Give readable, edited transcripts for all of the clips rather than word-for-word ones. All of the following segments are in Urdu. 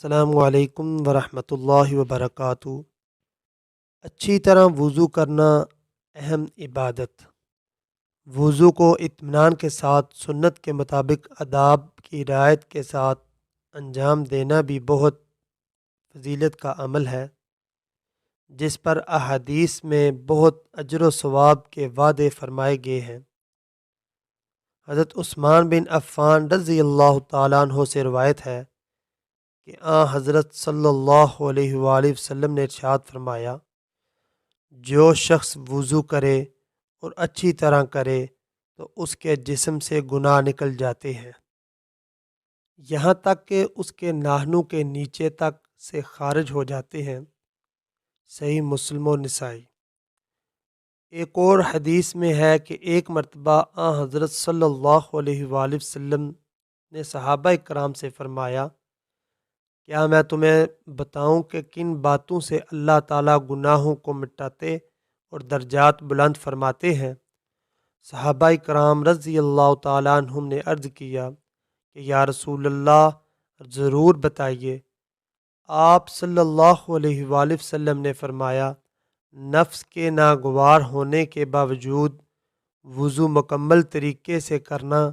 السلام علیکم ورحمۃ اللہ وبرکاتہ۔ اچھی طرح وضو کرنا اہم عبادت۔ وضو کو اطمینان کے ساتھ سنت کے مطابق آداب کی رعایت کے ساتھ انجام دینا بھی بہت فضیلت کا عمل ہے، جس پر احادیث میں بہت اجر و ثواب کے وعدے فرمائے گئے ہیں۔ حضرت عثمان بن عفان رضی اللہ تعالیٰ عنہ سے روایت ہے کہ حضرت صلی اللہ علیہ وآلہ وسلم نے ارشاد فرمایا، جو شخص وضو کرے اور اچھی طرح کرے تو اس کے جسم سے گناہ نکل جاتے ہیں، یہاں تک کہ اس کے ناخنوں کے نیچے تک سے خارج ہو جاتے ہیں۔ صحیح مسلم و نسائی۔ ایک اور حدیث میں ہے کہ ایک مرتبہ حضرت صلی اللہ علیہ وآلہ وسلم نے صحابہ کرام سے فرمایا، کیا میں تمہیں بتاؤں کہ کن باتوں سے اللہ تعالیٰ گناہوں کو مٹاتے اور درجات بلند فرماتے ہیں؟ صحابہ کرام رضی اللہ تعالیٰ عنہم نے عرض کیا کہ یا رسول اللہ، ضرور بتائیے۔ آپ صلی اللہ علیہ وآلہ وسلم نے فرمایا، نفس کے ناگوار ہونے کے باوجود وضو مکمل طریقے سے کرنا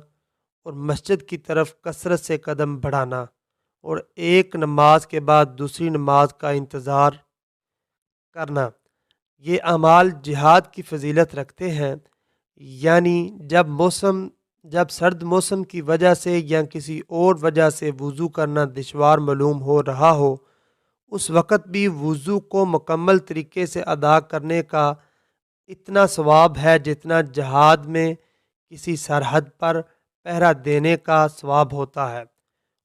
اور مسجد کی طرف کثرت سے قدم بڑھانا اور ایک نماز کے بعد دوسری نماز کا انتظار کرنا، یہ اعمال جہاد کی فضیلت رکھتے ہیں۔ یعنی جب سرد موسم کی وجہ سے یا کسی اور وجہ سے وضو کرنا دشوار معلوم ہو رہا ہو، اس وقت بھی وضو کو مکمل طریقے سے ادا کرنے کا اتنا ثواب ہے جتنا جہاد میں کسی سرحد پر پہرا دینے کا ثواب ہوتا ہے۔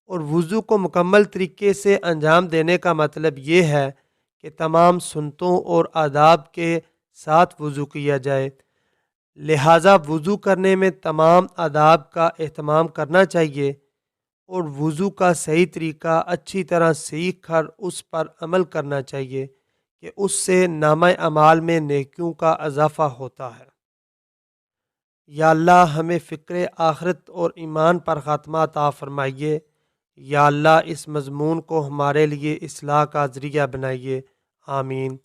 اور وضو کو مکمل طریقے سے انجام دینے کا مطلب یہ ہے کہ تمام سنتوں اور آداب کے ساتھ وضو کیا جائے، لہٰذا وضو کرنے میں تمام آداب کا اہتمام کرنا چاہیے اور وضو کا صحیح طریقہ اچھی طرح سیکھ کر اس پر عمل کرنا چاہیے کہ اس سے نامہ اعمال میں نیکیوں کا اضافہ ہوتا ہے۔ یا اللہ، ہمیں فکر آخرت اور ایمان پر خاتمہ عطا فرمائیے۔ یا اللہ، اس مضمون کو ہمارے لیے اصلاح کا ذریعہ بنائیے۔ آمین۔